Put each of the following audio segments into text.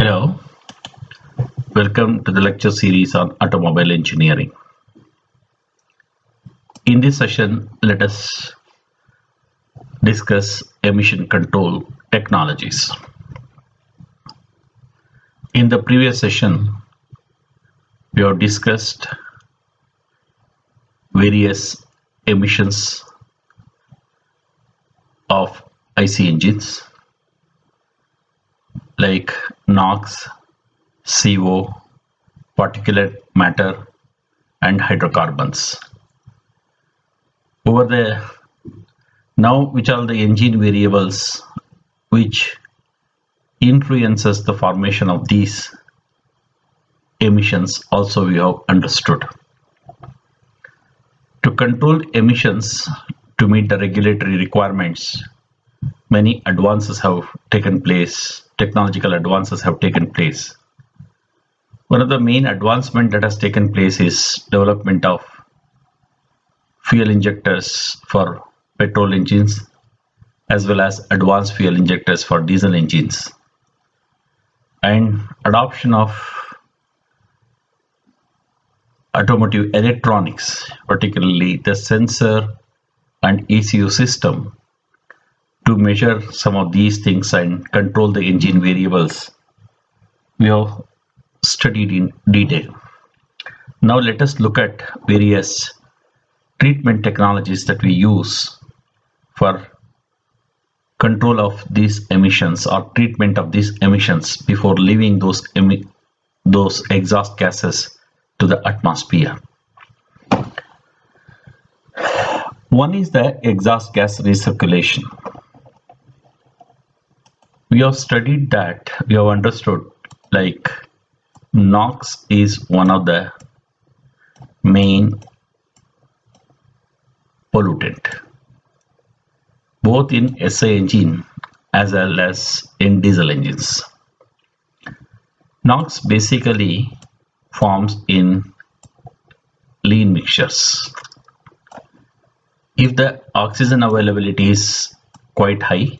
Hello, welcome to the lecture series on automobile engineering. In this session, let us discuss emission control technologies. In the previous session, we have discussed various emissions of IC engines like NOx, CO, particulate matter, and hydrocarbons. Now, which are the engine variables which influences the formation of these emissions also we have understood. To control emissions to meet the regulatory requirements, many advances have taken place, technological advances have taken place. One of the main advancement that has taken place is development of fuel injectors for petrol engines as well as advanced fuel injectors for diesel engines, and adoption of automotive electronics, particularly the sensor and ECU system, to measure some of these things and control the engine variables we have studied in detail. Now let us look at various treatment technologies that we use for control of these emissions or treatment of these emissions before leaving those exhaust gases to the atmosphere. One is the exhaust gas recirculation. We have studied that, we have understood like NOx is one of the main pollutant, both in SI engine as well as in diesel engines. NOx basically forms in lean mixtures. If the oxygen availability is quite high,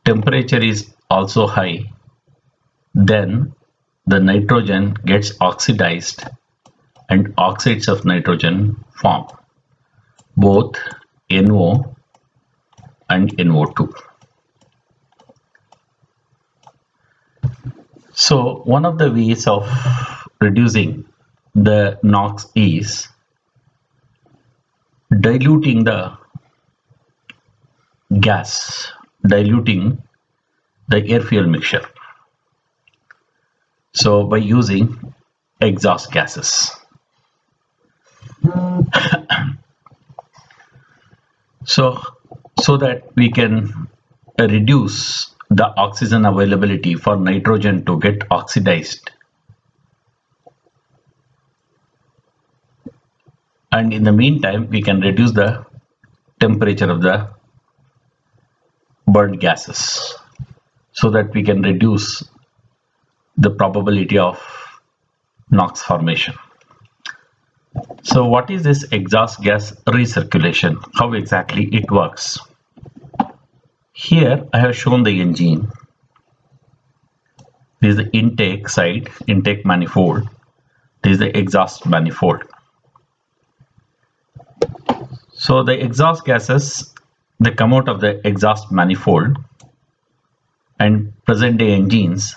temperature is also high, then the nitrogen gets oxidized and oxides of nitrogen form, both NO and NO2. So one of the ways of reducing the NOx is diluting the gas, diluting the air fuel mixture. So by using exhaust gases. so that we can reduce the oxygen availability for nitrogen to get oxidized, and in the meantime we can reduce the temperature of the burned gases so that we can reduce the probability of NOx formation. So what is this exhaust gas recirculation? How exactly it works? Here I have shown the engine. This is the intake side, intake manifold. This is the exhaust manifold. So the exhaust gases, they come out of the exhaust manifold, and present day engines,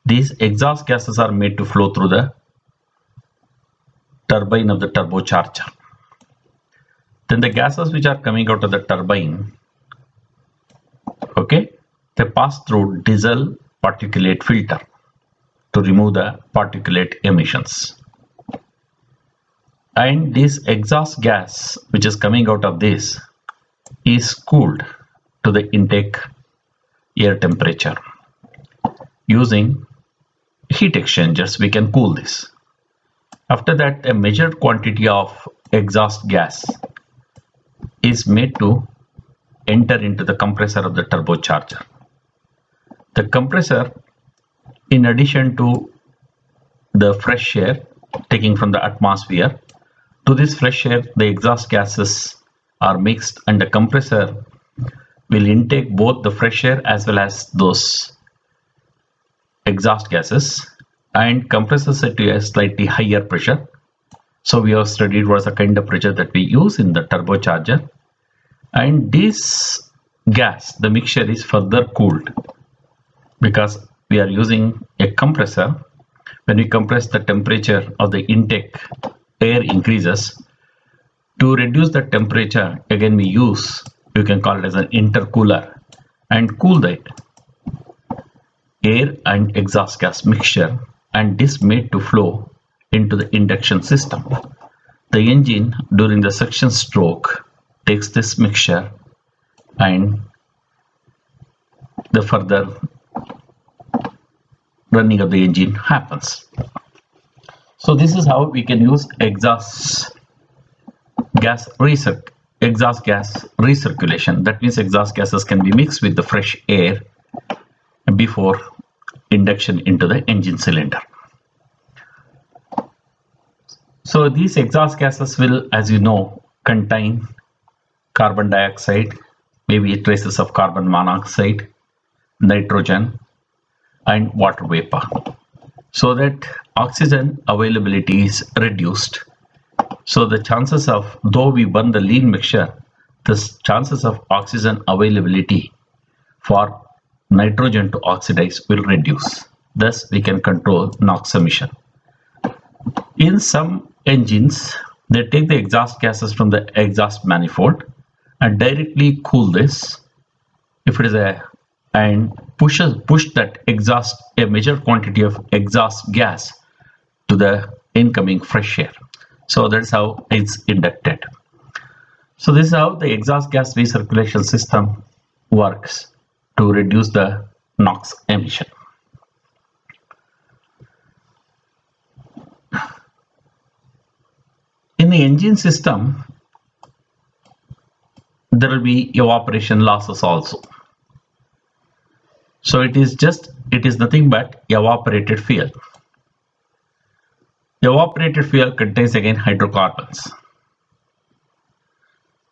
these exhaust gases are made to flow through the turbine of the turbocharger. Then the gases which are coming out of the turbine, they pass through diesel particulate filter to remove the particulate emissions. And this exhaust gas which is coming out of this is cooled to the intake air temperature. Using heat exchangers we can cool this. After that, a measured quantity of exhaust gas is made to enter into the compressor of the turbocharger. The compressor, in addition to the fresh air taking from the atmosphere, to this fresh air the exhaust gases are mixed, and the compressor will intake both the fresh air as well as those exhaust gases and compresses it to a slightly higher pressure. So we have studied what's the kind of pressure that we use in the turbocharger, and this gas, the mixture, is further cooled because we are using a compressor. When we compress, the temperature of the intake air increases. To reduce the temperature, again we use, you can call it as an intercooler, and cool that air and exhaust gas mixture, and this made to flow into the induction system. The engine during the suction stroke takes this mixture and the further running of the engine happens. So this is how we can use exhaust gas recirculation. That means exhaust gases can be mixed with the fresh air before induction into the engine cylinder. So these exhaust gases will, as you know, contain carbon dioxide, maybe traces of carbon monoxide, nitrogen, and water vapor, so that oxygen availability is reduced. So the chances of, though we burn the lean mixture, the chances of oxygen availability for nitrogen to oxidize will reduce. Thus we can control NOx emission. In some engines, they take the exhaust gases from the exhaust manifold and directly cool this, if it is and push that exhaust, a major quantity of exhaust gas, to the incoming fresh air. So that's how it's inducted. So this is how the exhaust gas recirculation system works to reduce the NOx emission. In the engine system, there will be evaporation losses also. So it is nothing but evaporated fuel. Evaporated fuel contains again hydrocarbons.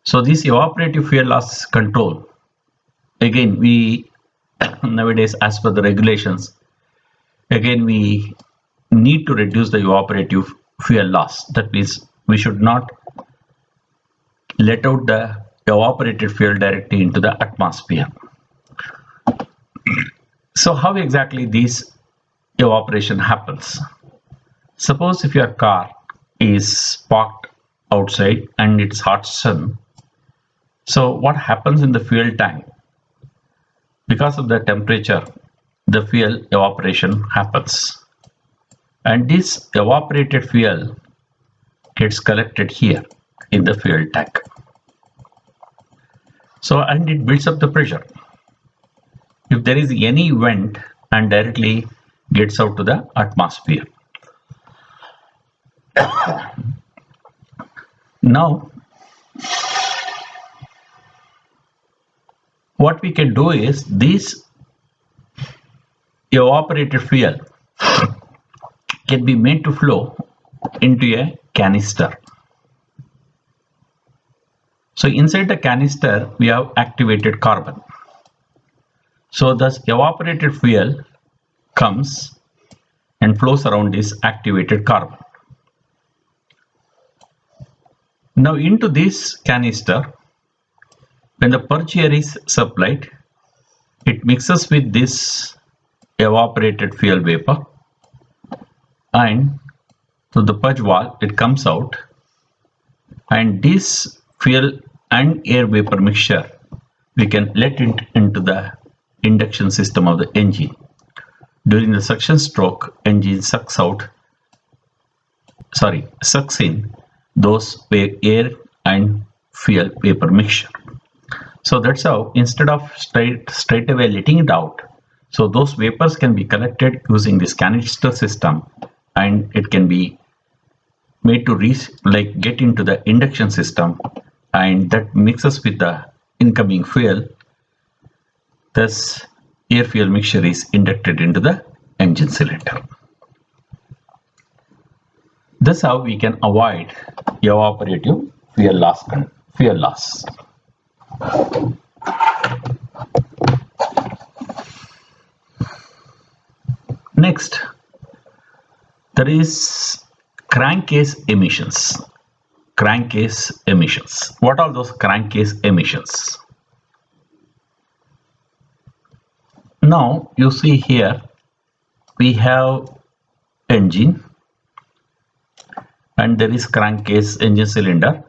So this evaporative fuel loss control, again we nowadays, as per the regulations, again we need to reduce the evaporative fuel loss. That means we should not let out the evaporated fuel directly into the atmosphere. So how exactly this evaporation happens? Suppose if your car is parked outside and it's hot sun, so what happens in the fuel tank? Because of the temperature, the fuel evaporation happens, and this evaporated fuel gets collected here in the fuel tank. So, and it builds up the pressure. If there is any vent, and directly gets out to the atmosphere. Now, what we can do is this evaporated fuel can be made to flow into a canister. So inside the canister we have activated carbon. So thus evaporated fuel comes and flows around this activated carbon. Now into this canister, when the purge air is supplied, it mixes with this evaporated fuel vapor, and through the purge valve it comes out, and this fuel and air vapor mixture we can let it into the induction system of the engine. During the suction stroke, engine sucks in those air and fuel vapor mixture. So that's how, instead of straight away letting it out, so those vapors can be collected using this canister system, and it can be made to get into the induction system, and that mixes with the incoming fuel. Thus air fuel mixture is inducted into the engine cylinder. That's how we can avoid evaporative fuel loss. Next, there is crankcase emissions. Crankcase emissions. What are those crankcase emissions? Now you see here we have engine and there is crankcase, engine cylinder,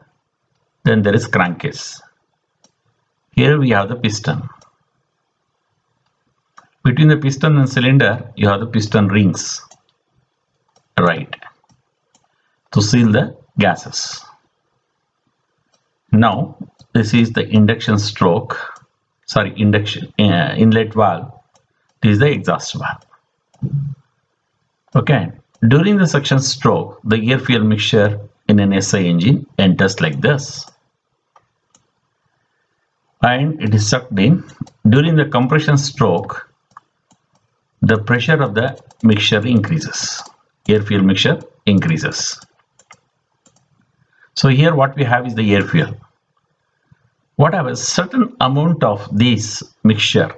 then there is crankcase. Here we have the piston. Between the piston and cylinder you have the piston rings, right, to seal the gases. Now this is the induction inlet valve. This is the exhaust valve. Okay, during the suction stroke the air fuel mixture in an SI engine enters like this and it is sucked in. During the compression stroke the pressure of the mixture increases, air fuel mixture increases. So here what we have is the air fuel. Whatever certain amount of this mixture,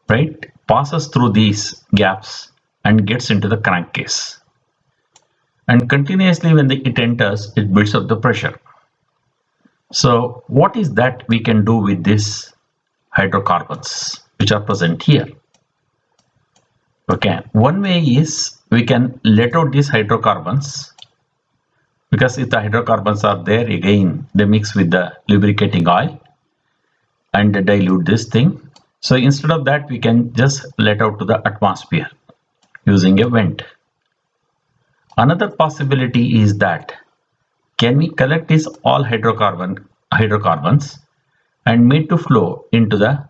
right, passes through these gaps and gets into the crankcase, and continuously when it enters it builds up the pressure. So what is that we can do with these hydrocarbons which are present here? Okay, one way is we can let out these hydrocarbons, because if the hydrocarbons are there, again they mix with the lubricating oil and they dilute this thing. So instead of that we can just let out to the atmosphere using a vent. Another possibility is that can we collect these all hydrocarbons and made to flow into the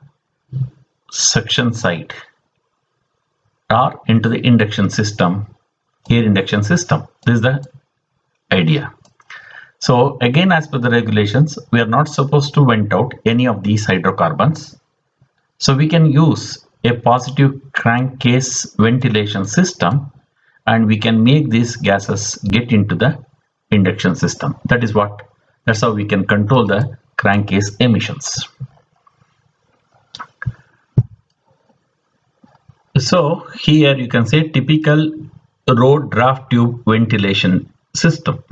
suction side or into the induction system, air induction system. This is the idea. So again, as per the regulations, we are not supposed to vent out any of these hydrocarbons. So we can use a positive crankcase ventilation system and we can make these gases get into the induction system. That's how we can control the crankcase emissions. So here you can say typical road draft tube ventilation system.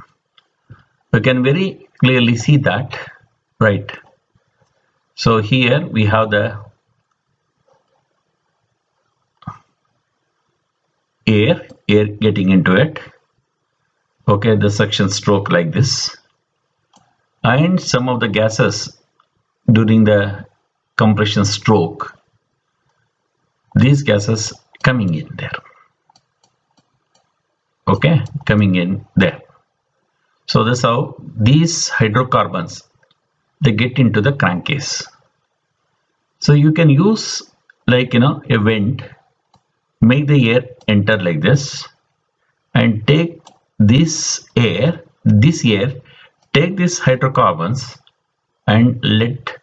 We can very clearly see that, right? So here we have the air getting into it. Okay, the suction stroke like this, and some of the gases during the compression stroke, these gases coming in there. Okay, coming in there. So that's how these hydrocarbons, they get into the crankcase. So you can use like a vent, make the air enter like this and take this air, take these hydrocarbons and let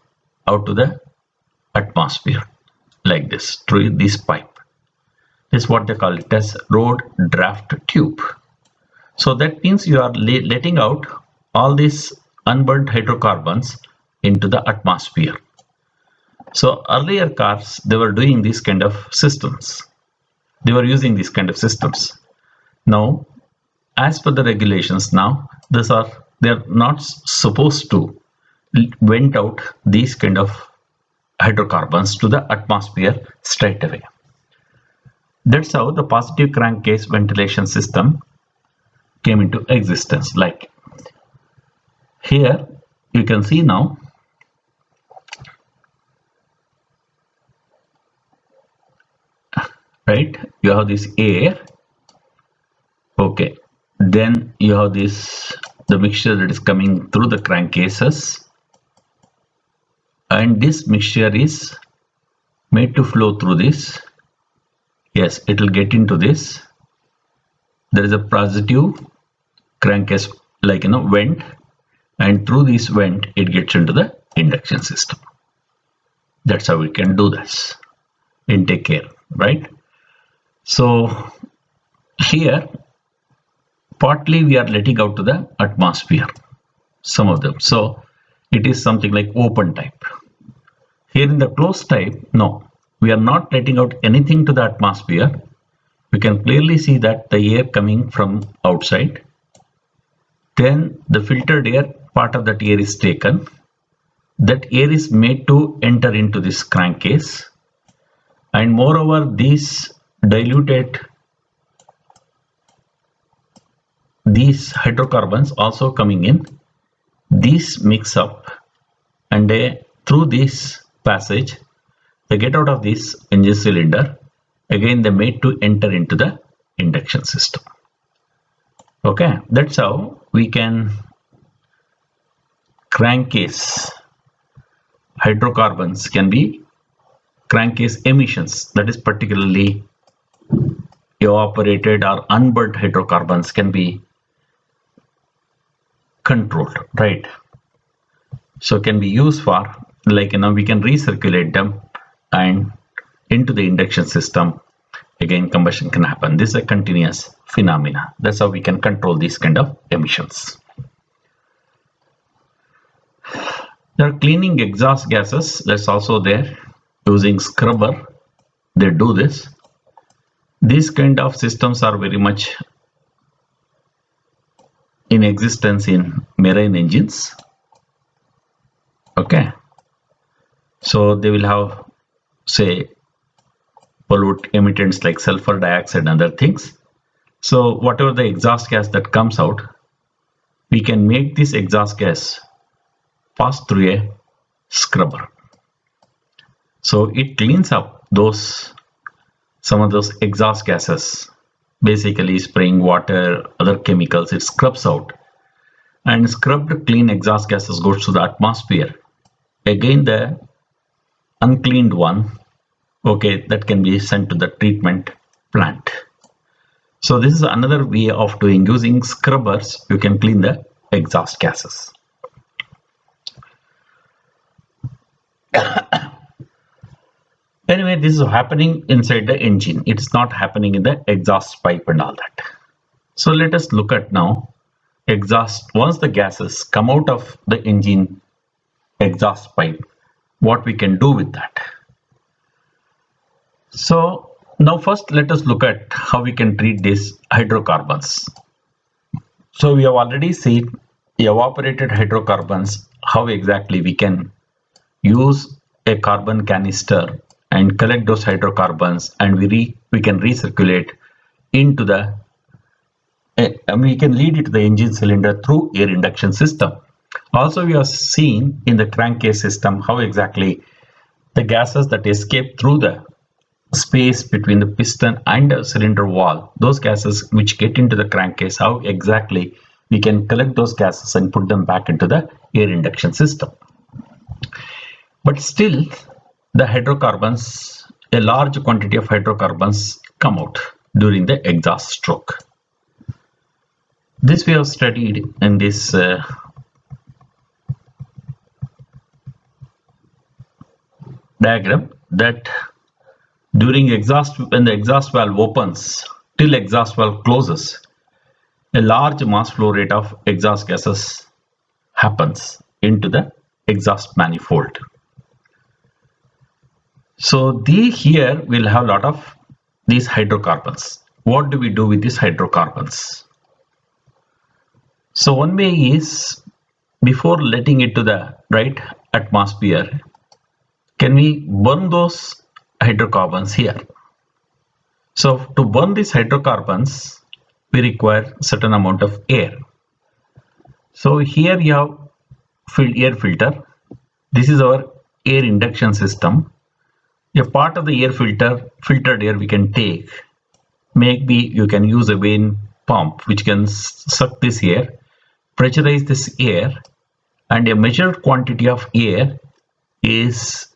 out to the atmosphere like this through this pipe. This is what they call it as road draft tube. So that means you are letting out all these unburned hydrocarbons into the atmosphere. So earlier cars, they were doing these kind of systems. They were using these kind of systems. Now, as per the regulations now, they are not supposed to vent out these kind of hydrocarbons to the atmosphere straight away. That's how the positive crankcase ventilation system came into existence. Like here you can see now, right, you have this air, okay, then you have the mixture that is coming through the crankcases, and this mixture is made to flow through this. Yes, it will get into this. There is a positive crankcase vent, and through this vent it gets into the induction system. That's how we can do this intake air, right? So here partly we are letting out to the atmosphere, some of them. So it is something like open type. Here in the closed type, no, we are not letting out anything to the atmosphere. we can clearly see that the air coming from outside, then the filtered air, part of that air is taken, that air is made to enter into this crankcase, and moreover these diluted, these hydrocarbons also coming in, these mix up, and through this passage they get out of this engine cylinder, again they made to enter into the induction system. Okay, that's how we can crankcase hydrocarbons can be crankcase emissions, that is particularly evaporated or unburnt hydrocarbons can be controlled, right? So can be used for, like, we can recirculate them and into the induction system, again combustion can happen. This is a continuous phenomena. That's how we can control these kind of emissions. There are cleaning exhaust gases, that's also there, using scrubber they do this. These kind of systems are very much in existence in marine engines. Okay, so they will have, say, pollute emittents like sulfur dioxide and other things. So whatever the exhaust gas that comes out, we can make this exhaust gas pass through a scrubber. So it cleans up those, some of those exhaust gases, basically spraying water, other chemicals, it scrubs out. And scrubbed clean exhaust gases goes to the atmosphere. Again the uncleaned one, okay, that can be sent to the treatment plant. So this is another way of doing, using scrubbers you can clean the exhaust gases. Anyway, this is happening inside the engine, it's not happening in the exhaust pipe and all that. So let us look at now exhaust. Once the gases come out of the engine exhaust pipe, what we can do with that. So now first let us look at how we can treat these hydrocarbons. So we have already seen evaporated hydrocarbons, how exactly we can use a carbon canister and collect those hydrocarbons, and we can recirculate into the, and we can lead it to the engine cylinder through air induction system. Also we have seen in the crankcase system how exactly the gases that escape through the space between the piston and the cylinder wall, those gases which get into the crankcase, how exactly we can collect those gases and put them back into the air induction system. But still the hydrocarbons, a large quantity of hydrocarbons come out during the exhaust stroke. This we have studied in this diagram, that during exhaust, when the exhaust valve opens till exhaust valve closes, a large mass flow rate of exhaust gases happens into the exhaust manifold. So here we'll have a lot of these hydrocarbons. What do we do with these hydrocarbons? So one way is, before letting it to the right atmosphere, can we burn those hydrocarbons here? So to burn these hydrocarbons we require certain amount of air. So here you have air filter. This is our air induction system. A part of the air filtered air we can take. Maybe you can use a vane pump which can suck this air, pressurize this air, and a measured quantity of air is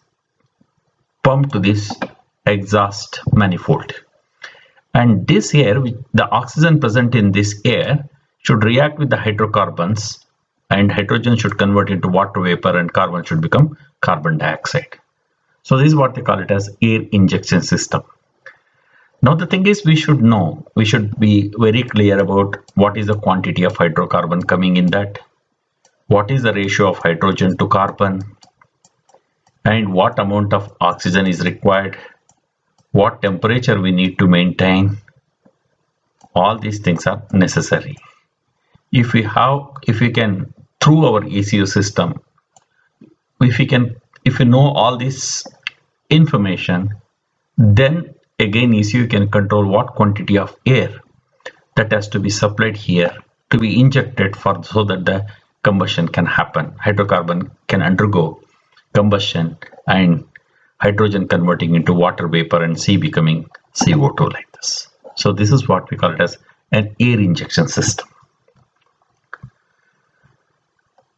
pumped to this exhaust manifold. And this air, the oxygen present in this air, should react with the hydrocarbons, and hydrogen should convert into water vapor, and carbon should become carbon dioxide. So this is what they call it as air injection system. Now the thing is, we should know, we should be very clear about what is the quantity of hydrocarbon coming in that, what is the ratio of hydrogen to carbon, and what amount of oxygen is required, what temperature we need to maintain, all these things are necessary. If we can, through our ECU system, if we know all this information, then again ECU can control what quantity of air that has to be supplied here to be injected so that the combustion can happen. Hydrocarbon can undergo combustion and hydrogen converting into water vapor and C becoming CO2 like this. So this is what we call it as an air injection system.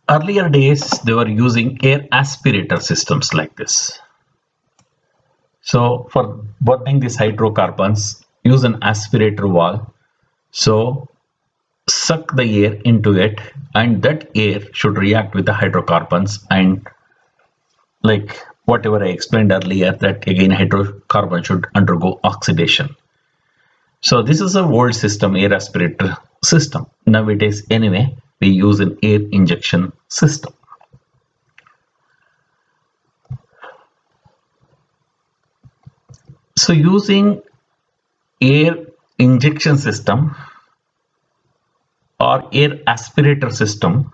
Earlier days they were using air aspirator systems like this. So for burning these hydrocarbons, use an aspirator valve. So suck the air into it, and that air should react with the hydrocarbons, and like whatever I explained earlier, that again hydrocarbon should undergo oxidation. So this is a old system, air aspirator system. Nowadays anyway, we use an air injection system. So using air injection system or air aspirator system,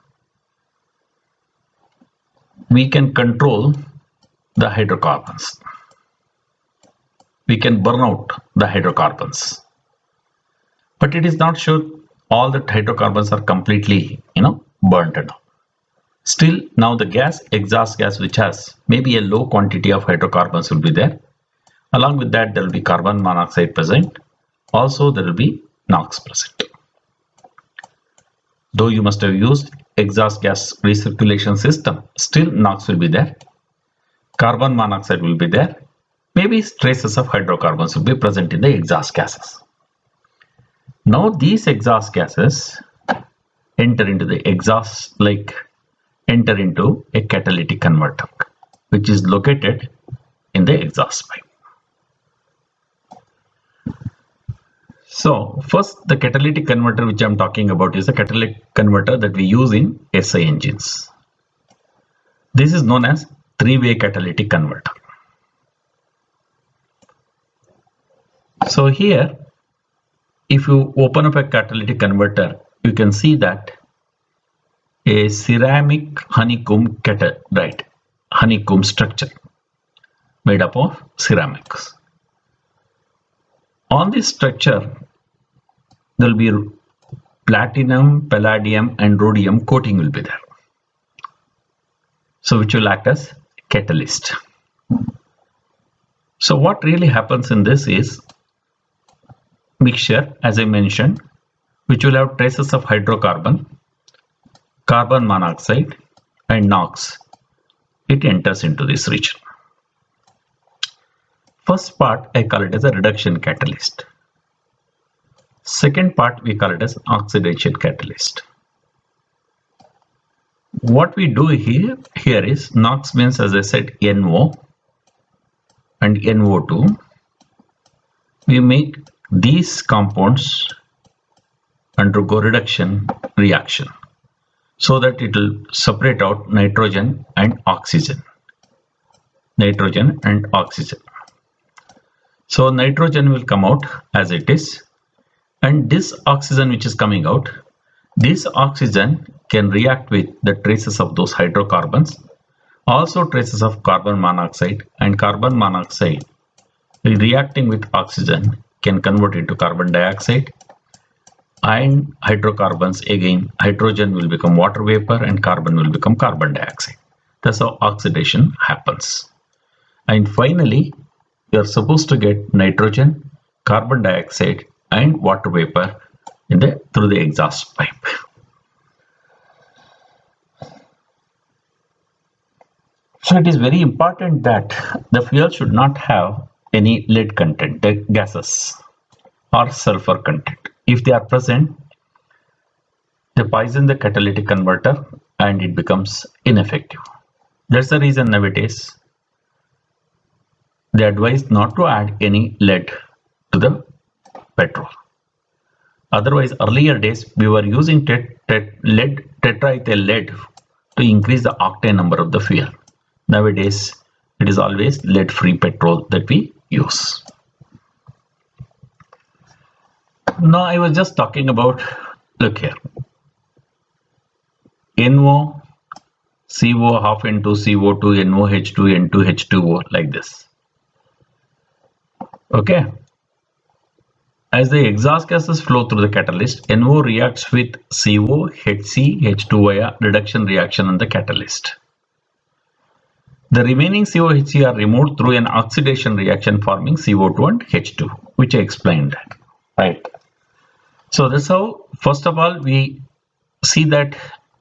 we can control the hydrocarbons. We can burn out the hydrocarbons. But it is not sure all the hydrocarbons are completely, burnt out. Still, now the gas, exhaust gas, which has maybe a low quantity of hydrocarbons will be there. Along with that, there will be carbon monoxide present. Also, there will be NOx present. Though you must have used exhaust gas recirculation system, still NOx will be there. Carbon monoxide will be there. Maybe traces of hydrocarbons will be present in the exhaust gases. Now these exhaust gases enter into a catalytic converter, which is located in the exhaust pipe. So first, the catalytic converter which I am talking about is a catalytic converter that we use in SI engines. This is known as three-way catalytic converter. So here, if you open up a catalytic converter, you can see that a ceramic honeycomb honeycomb structure made up of ceramics. On this structure, there will be platinum, palladium and rhodium coating will be there. So which will act as catalyst. So what really happens in this is mixture, as I mentioned, which will have traces of hydrocarbon, carbon monoxide and NOx. It enters into this region. First part I call it as a reduction catalyst. Second part we call it as oxidation catalyst. What we do here is NOx means, as I said, NO and NO2. We make these compounds undergo reduction reaction so that it will separate out nitrogen and oxygen. So nitrogen will come out as it is, and this oxygen which is coming out, this oxygen can react with the traces of those hydrocarbons, also traces of carbon monoxide, and carbon monoxide reacting with oxygen can convert into carbon dioxide, and hydrocarbons, again hydrogen will become water vapor and carbon will become carbon dioxide. That's how oxidation happens. And finally, you are supposed to get nitrogen, carbon dioxide and water vapor through the exhaust pipe. So it is very important that the fuel should not have any lead content, the gases, or sulfur content. If they are present, they poison the catalytic converter and it becomes ineffective. That's the reason nowadays they advise not to add any lead to the petrol. Otherwise, earlier days we were using tetraethyl lead to increase the octane number of the fuel. Nowadays, it is always lead-free petrol that we use. No, I was just talking about, look here, NO, CO half N2, CO2, NOH2, N2, H2O, like this. Okay. As the exhaust gases flow through the catalyst, NO reacts with CO, HC, H2 via reduction reaction on the catalyst. The remaining COHC are removed through an oxidation reaction forming CO2 and H2, which I explained, right? So that's how, first of all, we see that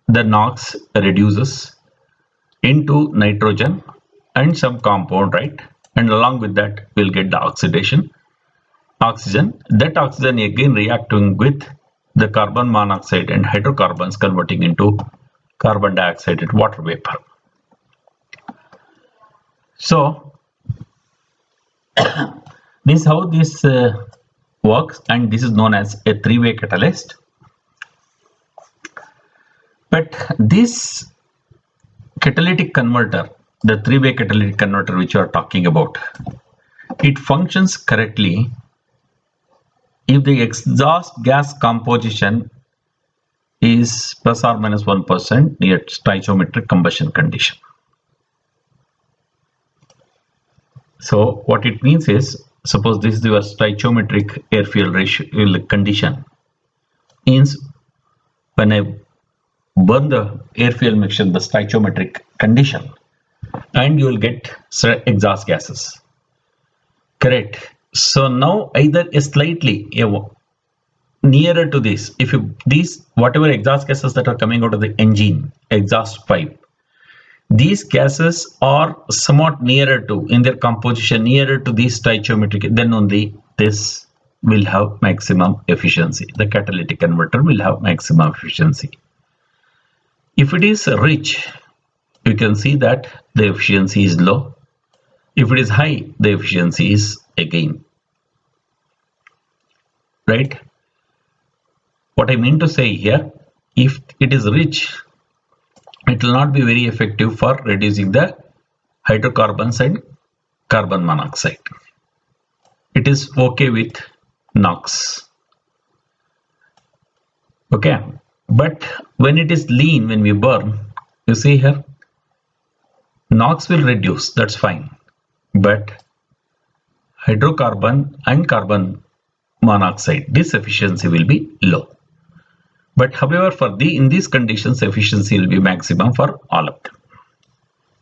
the NOx reduces into nitrogen and some compound, right? And along with that, we'll get the oxidation. Oxygen, that oxygen again reacting with the carbon monoxide and hydrocarbons converting into carbon dioxide and water vapor. So this is how this works, and this is known as a three-way catalyst. But this catalytic converter, the three-way catalytic converter which you are talking about, it functions correctly if the exhaust gas composition is plus or minus 1% near stoichiometric combustion condition. So what it means is, suppose this is your stoichiometric air fuel ratio condition, means when I burn the air fuel mixture in the stoichiometric condition, and you will get exhaust gases. Correct. So now either slightly nearer to this, if you these whatever exhaust gases that are coming out of the engine exhaust pipe, these gases are somewhat nearer to, in their composition, nearer to this stoichiometric, then only this will have maximum efficiency. The catalytic converter will have maximum efficiency. If it is rich, you can see that the efficiency is low. If it is high, the efficiency is again. Right? What I mean to say here, if it is rich, it will not be very effective for reducing the hydrocarbons and carbon monoxide. It is okay with NOx. Okay, but when it is lean, when we burn, you see here, NOx will reduce, that's fine, but hydrocarbon and carbon monoxide, this efficiency will be low. But however, for in these conditions, efficiency will be maximum for all of them.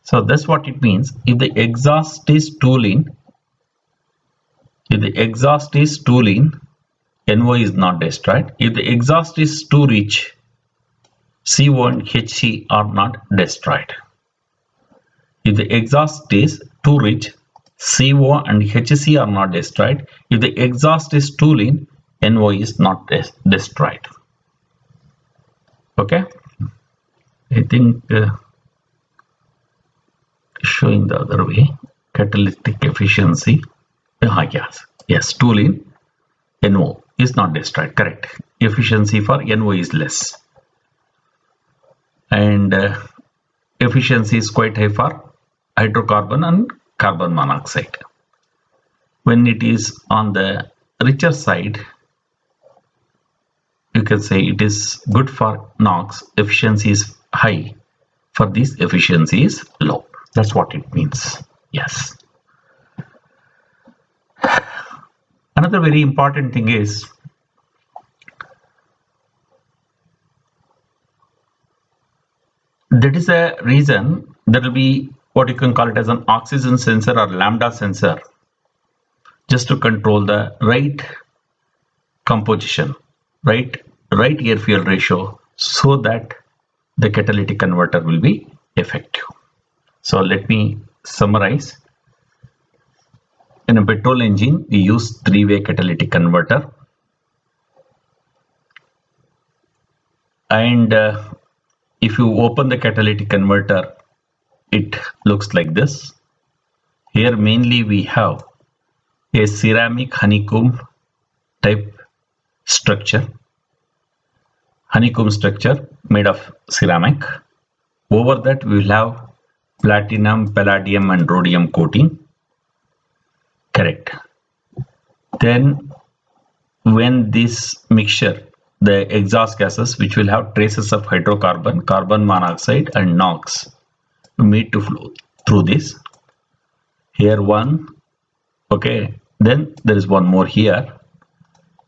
So that's what it means. If the exhaust is too lean, NO is not destroyed. If the exhaust is too rich, CO and HC are not destroyed. If the exhaust is too rich, CO and HC are not destroyed. If the exhaust is too lean, NO is not destroyed. Okay, I think showing the other way, catalytic efficiency. Yes, too lean, NO is not destroyed. Correct. Efficiency for NO is less, and efficiency is quite high for hydrocarbon and carbon monoxide. When it is on the richer side, you can say it is good for NOx, efficiency is high. For this, efficiency is low. That's what it means. Yes. Another very important thing is, that is a reason there will be what you can call it as an oxygen sensor or lambda sensor, just to control the right composition, right air fuel ratio, so that the catalytic converter will be effective. So let me summarize. In a petrol engine, we use three-way catalytic converter, and if you open the catalytic converter, it looks like this. Here mainly we have a ceramic honeycomb type structure, made of ceramic. Over that we will have platinum, palladium and rhodium coating. Correct. Then when this mixture, the exhaust gases which will have traces of hydrocarbon, carbon monoxide and NOx meet to flow through this. Here one, okay, then there is one more here.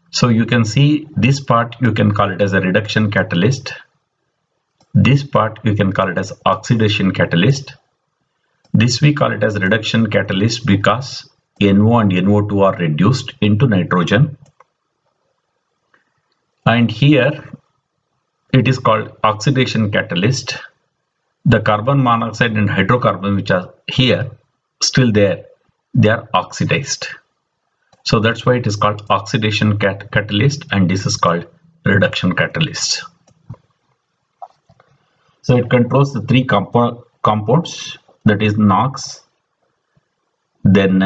So you can see this part you can call it as a reduction catalyst. This part you can call it as oxidation catalyst. This we call it as reduction catalyst because NO and NO2 are reduced into nitrogen. And here it is called oxidation catalyst. The carbon monoxide and hydrocarbon which are here still there, they are oxidized. So that's why it is called oxidation catalyst, and this is called reduction catalyst. So it controls the three compounds, that is NOx, then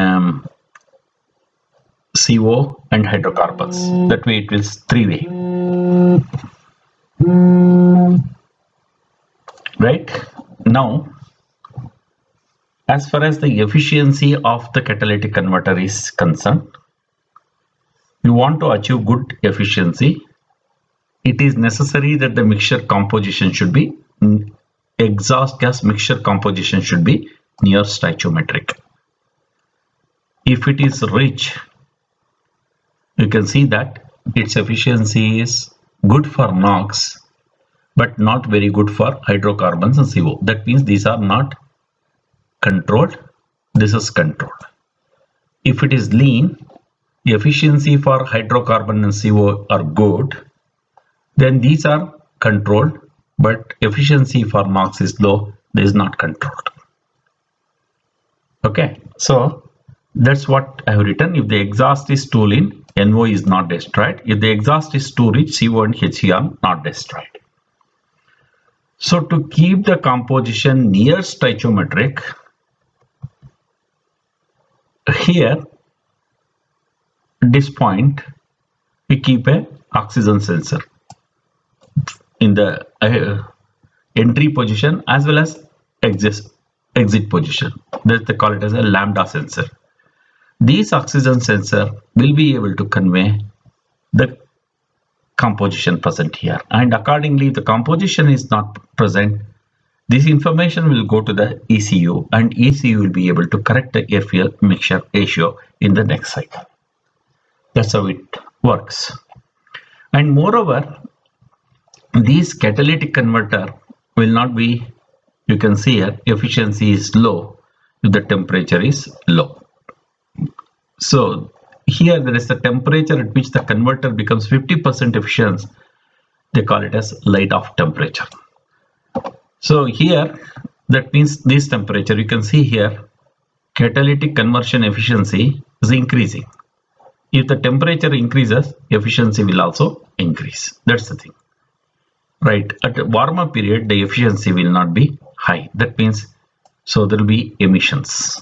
CO and hydrocarbons. That way it will three-way. Right? Now, as far as the efficiency of the catalytic converter is concerned, you want to achieve good efficiency, it is necessary that the mixture composition should be, exhaust gas mixture composition should be near stoichiometric. If it is rich, you can see that its efficiency is good for NOx but not very good for hydrocarbons and CO. That means these are not controlled, this is controlled. If it is lean, the efficiency for hydrocarbon and CO are good, then these are controlled, but efficiency for NOx is low, this is not controlled. Okay, so that's what I have written. If the exhaust is too lean, NO is not destroyed. If the exhaust is too rich, CO and HE are not destroyed. So to keep the composition near stoichiometric, here this point we keep a oxygen sensor in the entry position as well as exit position. That they call it as a lambda sensor. These oxygen sensor will be able to convey the composition present here, and accordingly the composition is not present, this information will go to the ECU, and ECU will be able to correct the air fuel mixture ratio in the next cycle. That's how it works. And moreover, this catalytic converter will not be, you can see here, efficiency is low if the temperature is low. So here there is a temperature at which the converter becomes 50% efficient. They call it as light off temperature. So here that means this temperature, you can see here catalytic conversion efficiency is increasing. If the temperature increases, efficiency will also increase. That's the thing. Right, at a warmer period the efficiency will not be high. That means so there will be emissions.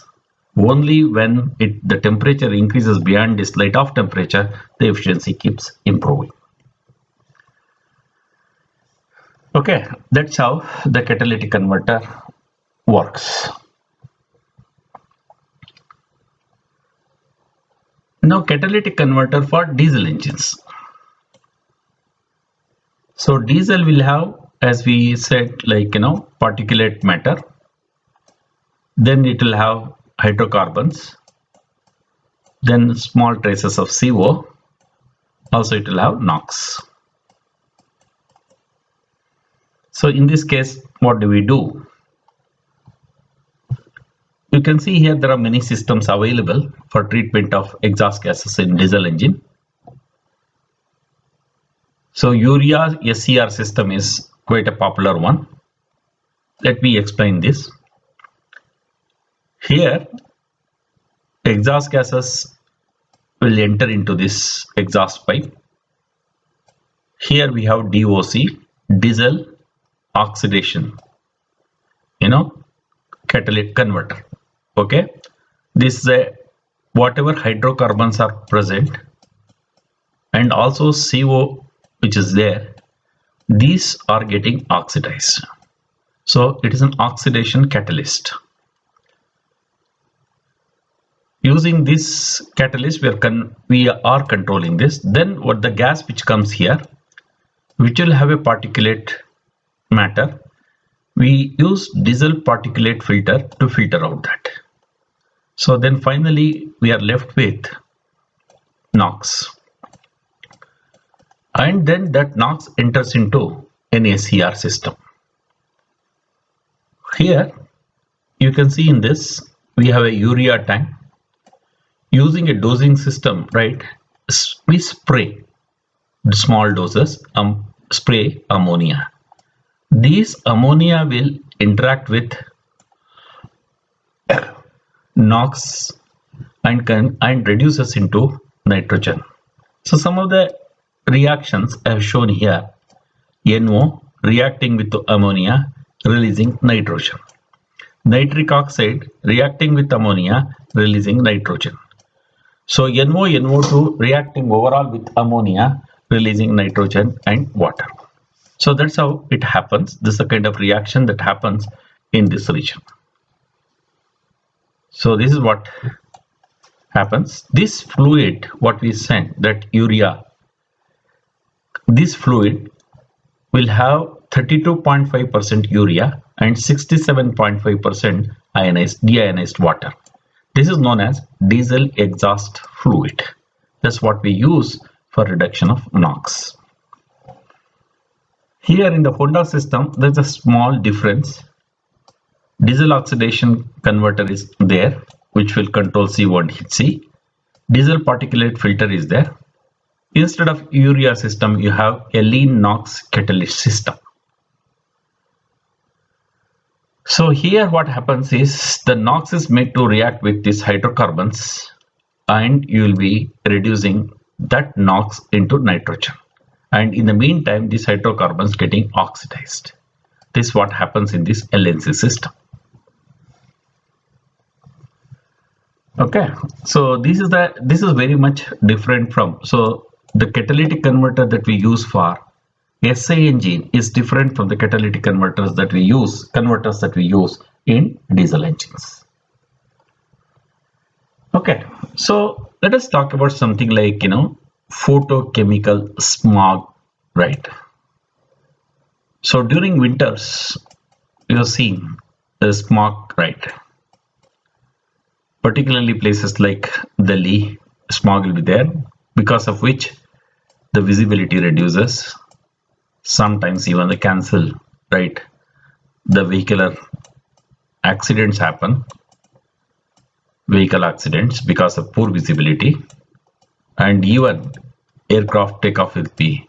Only when the temperature increases beyond this light off temperature, the efficiency keeps improving. Okay, that's how the catalytic converter works. Now catalytic converter for diesel engines. So diesel will have, as we said, like particulate matter, then it will have hydrocarbons, then small traces of CO, also it will have NOx. So in this case, what do? You can see here there are many systems available for treatment of exhaust gases in diesel engine. So urea SCR system is quite a popular one. Let me explain this. Here exhaust gases will enter into this exhaust pipe. Here we have DOC, diesel oxidation, catalytic converter. Okay, this is a whatever hydrocarbons are present and also CO which is there, these are getting oxidized. So it is an oxidation catalyst. using this catalyst we are controlling this. Then what the gas which comes here, which will have a particulate matter, we use diesel particulate filter to filter out that. So then finally we are left with NOx, and then that NOx enters into an ACR system. Here you can see in this we have a urea tank. Using a dosing system, right, we spray small doses, spray ammonia. These ammonia will interact with NOx and reduces into nitrogen. So some of the reactions I have shown here: NO reacting with ammonia, releasing nitrogen; nitric oxide reacting with ammonia, releasing nitrogen. So NO, NO2 reacting overall with ammonia, releasing nitrogen and water. So that's how it happens. This is the kind of reaction that happens in this region. So this is what happens. This fluid, what we send, that urea, this fluid will have 32.5% urea and 67.5% deionized water. This is known as diesel exhaust fluid. That's what we use for reduction of NOx. Here in the Honda system, there's a small difference. Diesel oxidation converter is there, which will control CO and HC. Diesel particulate filter is there. Instead of urea system, you have a lean NOx catalyst system. So here what happens is the NOx is made to react with these hydrocarbons, and you will be reducing that NOx into nitrogen. And in the meantime, these hydrocarbons getting oxidized. This is what happens in this LNC system. Okay, so this is very much different from, so the catalytic converter that we use for SI engine is different from the catalytic converters that we use in diesel engines. Okay, so let us talk about something like, photochemical smog, right? So during winters, you have seen the smog, right? Particularly places like Delhi, smog will be there, because of which the visibility reduces. Sometimes even the cancel, right? The vehicular accidents happen, vehicle accidents, because of poor visibility, and even aircraft takeoff will be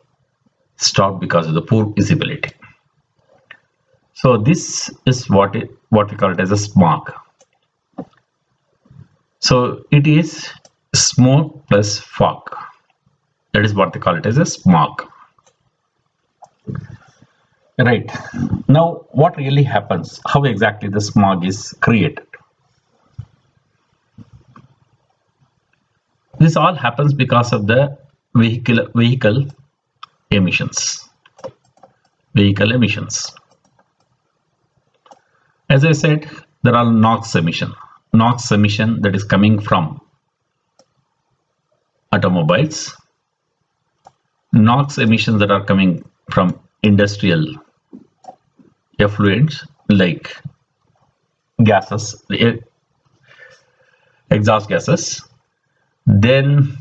stopped because of the poor visibility. So this is what we call it as a smog. So it is smoke plus fog. That is what they call it as a smog. Right. Now, what really happens? How exactly the smog is created? This all happens because of the vehicle emissions. Vehicle emissions. As I said, there are NOx emission. NOx emission that is coming from automobiles. NOx emissions that are coming from industrial effluents like gases, exhaust gases. Then,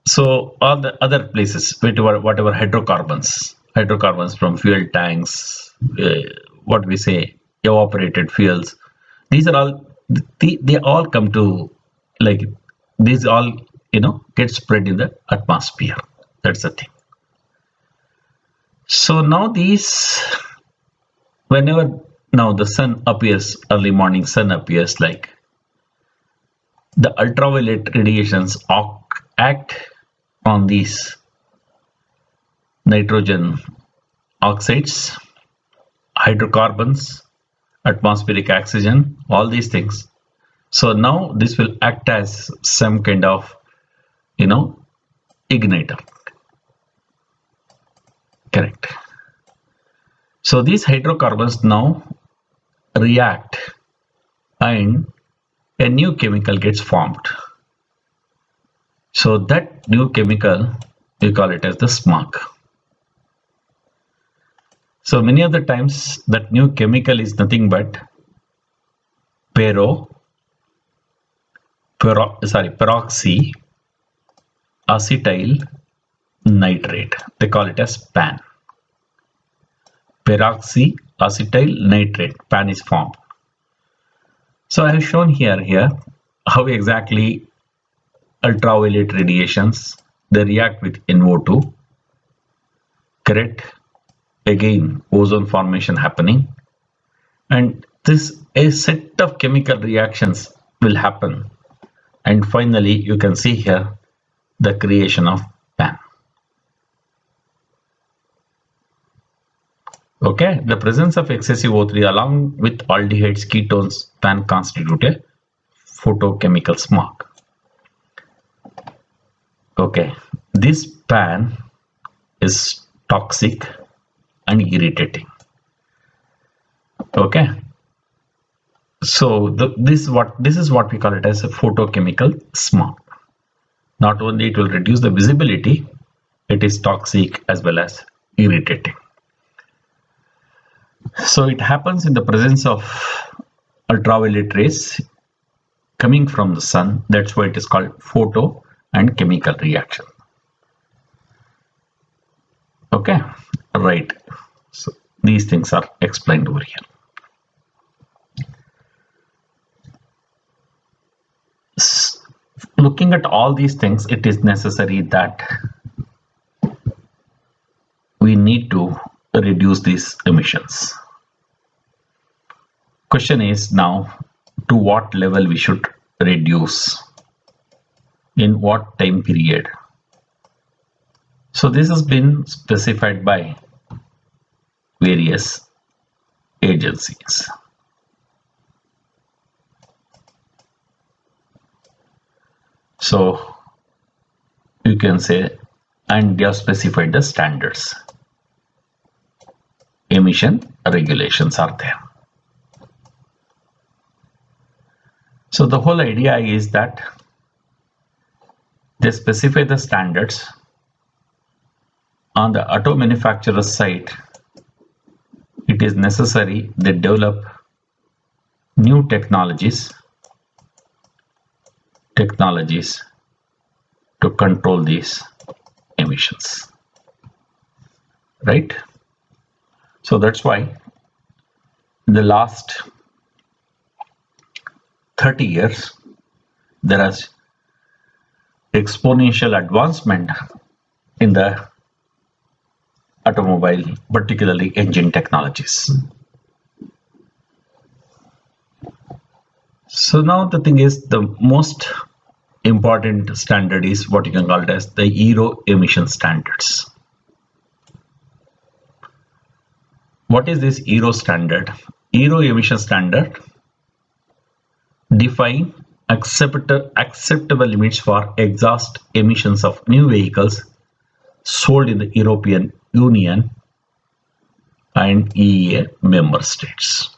so all the other places, whatever hydrocarbons from fuel tanks, what we say, evaporated fuels, these are all, they all come to, like, these all, get spread in the atmosphere. That's the thing. So now whenever now the sun appears, early morning sun appears, like, the ultraviolet radiations act on these nitrogen oxides, hydrocarbons, atmospheric oxygen, all these things. So now this will act as some kind of, igniter. Correct. So these hydrocarbons now react and a new chemical gets formed. So that new chemical, we call it as the smog. So many of the times that new chemical is nothing but peroxy acetyl nitrate. They call it as PAN. Peroxy acetyl nitrate, PAN is formed. So I have shown here how exactly ultraviolet radiations they react with NO2. Correct? Again, ozone formation happening, and this a set of chemical reactions will happen, and finally you can see here the creation of PAN. Okay, the presence of excessive O3 along with aldehydes, ketones, PAN constitute a photochemical smog. Okay, this PAN is toxic and irritating. Okay, so this is what we call it as a photochemical smog. Not only it will reduce the visibility, it is toxic as well as irritating. So it happens in the presence of ultraviolet rays coming from the sun. That's why it is called photo and chemical reaction. Okay, right. So these things are explained over here. Looking at all these things, it is necessary that we need to reduce these emissions. Question is now, to what level we should reduce, in what time period? So this has been specified by various agencies. So you can say, and they have specified the standards. Emission regulations are there. So the whole idea is that they specify the standards. On the auto manufacturer side, it is necessary they develop new technologies to control these emissions, right? So that's why in the last 30 years there is exponential advancement in the automobile, particularly engine technologies. So now the thing is, the most important standard is what you can call it as the Euro emission standards. What is this Euro standard? Euro emission standard define acceptable limits for exhaust emissions of new vehicles sold in the European Union and EEA member states.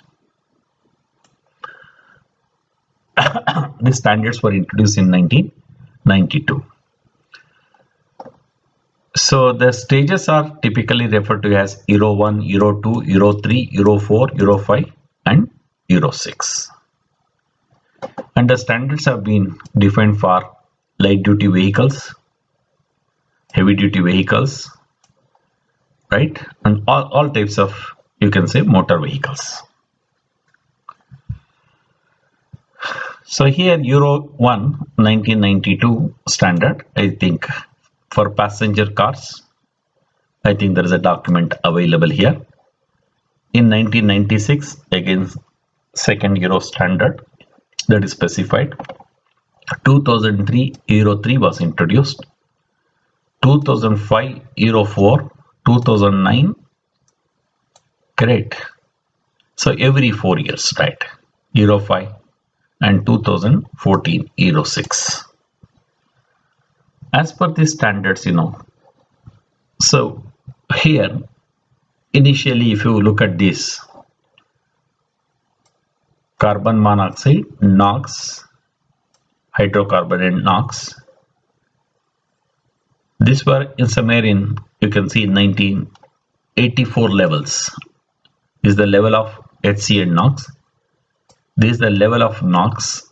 The standards were introduced in 1992. So the stages are typically referred to as Euro 1, Euro 2, Euro 3, Euro 4, Euro 5 and Euro 6. And the standards have been defined for light duty vehicles, heavy duty vehicles, right? And all types of, you can say, motor vehicles. So here Euro 1 1992 standard, I think for passenger cars, I think there is a document available here. In 1996, again second Euro standard that is specified. 2003 Euro 3 was introduced. 2005 Euro 4, 2009, correct. So every 4 years, right? Euro 5 and 2014 Euro 6. As per these standards, so here initially if you look at this, carbon monoxide, NOx, hydrocarbon and NOx. These were in somewhere in, you can see 1984 levels. This is the level of HC and NOx. This is the level of NOx,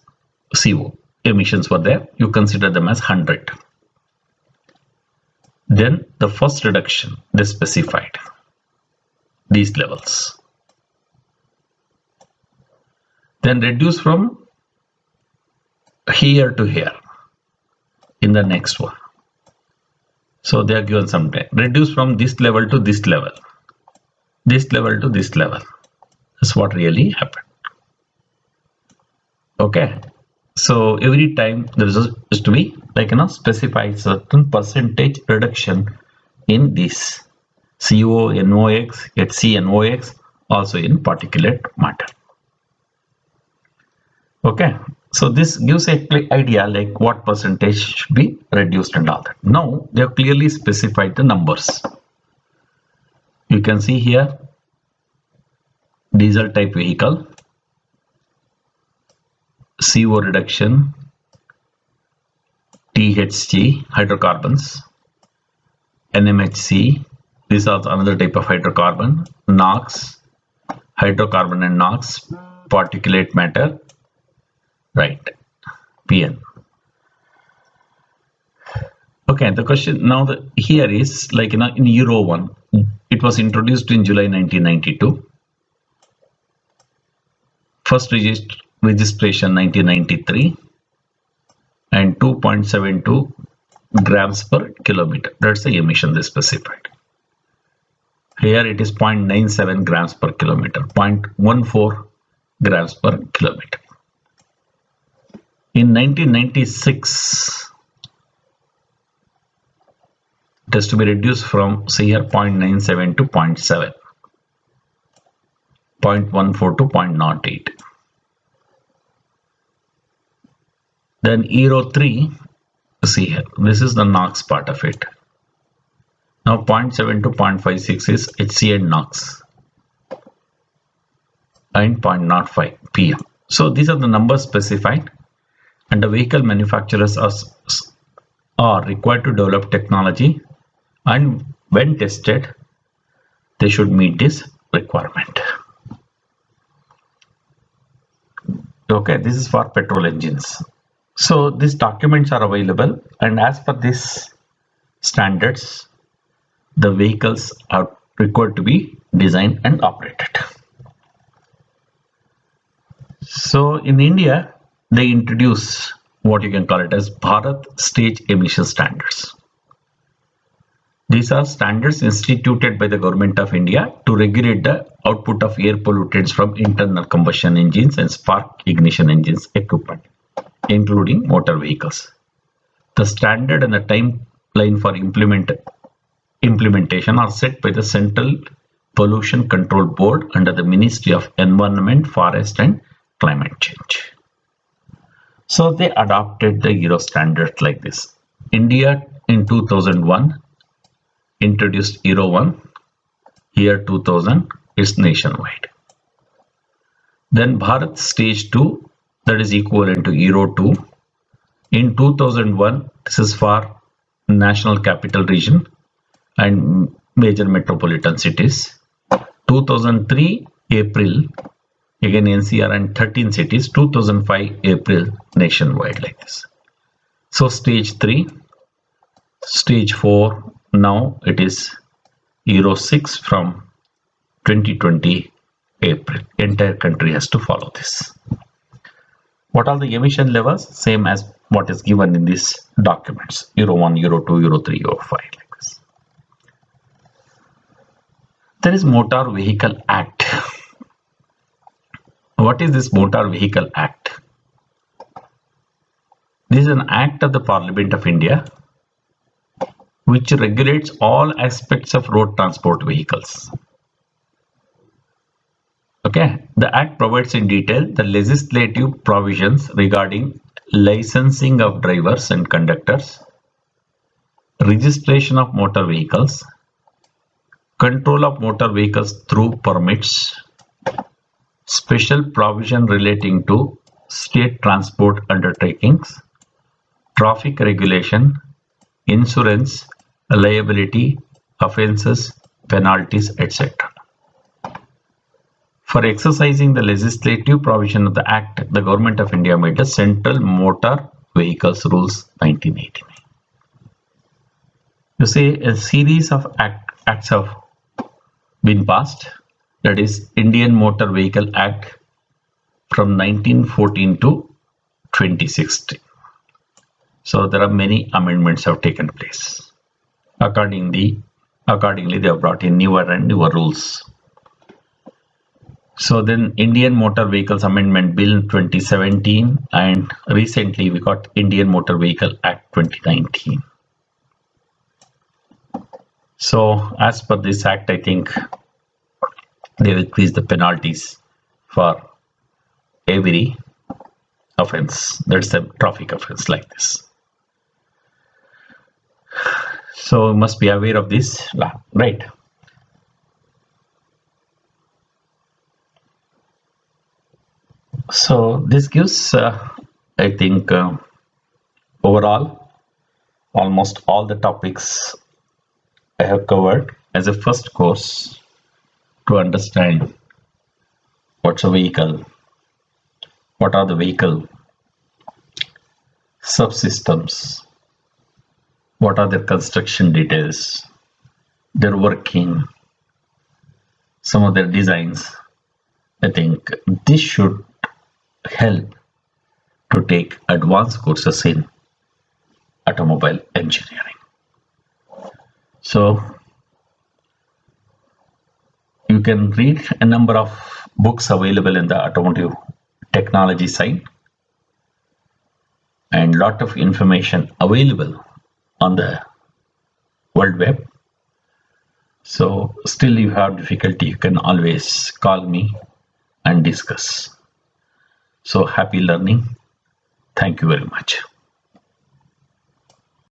CO emissions were there. You consider them as 100. Then the first reduction they specified these levels. Then reduce from here to here in the next one. So they are given some time. Reduce from this level to this level. This level to this level. That's what really happened. Okay. So every time there is to be like specified certain percentage reduction in this CO, NOx, HC, NOx, also in particulate matter. Okay. So this gives a idea like what percentage should be reduced and all that. Now they have clearly specified the numbers. You can see here diesel type vehicle, CO reduction, THC hydrocarbons, NMHC, this is also another type of hydrocarbon, NOx, hydrocarbon and NOx, particulate matter, right, PN. Okay, the question now here is like in Euro 1, it was introduced in July 1992. First registration 1993 and 2.72 grams per kilometer. That's the emission they specified. Here it is 0.97 grams per kilometer, 0.14 grams per kilometer. In 1996, it has to be reduced from say here 0.97 to 0.7, 0.14 to 0.08. Then Euro 3, see here, this is the NOx part of it. Now 0.7 to 0.56 is HC and NOx and 0.05 PM. So these are the numbers specified, and the vehicle manufacturers are required to develop technology, and when tested they should meet this requirement. Okay, this is for petrol engines. So these documents are available, and as per these standards the vehicles are required to be designed and operated. So in India they introduce what you can call it as Bharat Stage Emission Standards. These are standards instituted by the Government of India to regulate the output of air pollutants from internal combustion engines and spark ignition engines equipment, including motor vehicles. The standard and the timeline for implementation are set by the Central Pollution Control Board under the Ministry of Environment, Forest and Climate Change. So they adopted the Euro standard like this. India in 2001 introduced Euro 1, here 2000 is nationwide. Then Bharat Stage 2, that is equivalent to Euro 2. In 2001, this is for National Capital Region and major metropolitan cities. 2003 April, again NCR and 13 cities. 2005 April nationwide like this. So stage 3, stage 4, now it is Euro 6 from 2020 April. Entire country has to follow this. What are the emission levels? Same as what is given in these documents. Euro 1, Euro 2, Euro 3, Euro 5 like this. There is Motor Vehicle Act. What is this Motor Vehicle Act? This is an act of the Parliament of India which regulates all aspects of road transport vehicles. Okay, the act provides in detail the legislative provisions regarding licensing of drivers and conductors, registration of motor vehicles, control of motor vehicles through permits, special provision relating to state transport undertakings, traffic regulation, insurance, liability, offences, penalties, etc. For exercising the legislative provision of the Act, the Government of India made the Central Motor Vehicles Rules 1989. You see, a series of acts have been passed, that is Indian Motor Vehicle Act from 1914 to 2016. So there are many amendments have taken place. Accordingly, they have brought in newer and newer rules. So then Indian Motor Vehicles Amendment Bill 2017, and recently we got Indian Motor Vehicle Act 2019. So as per this act, I think they will increase the penalties for every offense, that's a traffic offense like this. So you must be aware of this, right? So this gives, I think, overall, almost all the topics I have covered as a first course to understand what's a vehicle, what are the vehicle subsystems, what are their construction details, their working, some of their designs. I think this should help to take advanced courses in automobile engineering. So you can read a number of books available in the automotive technology side, and lot of information available on the World Web. So still you have difficulty, you can always call me and discuss. So happy learning. Thank you very much.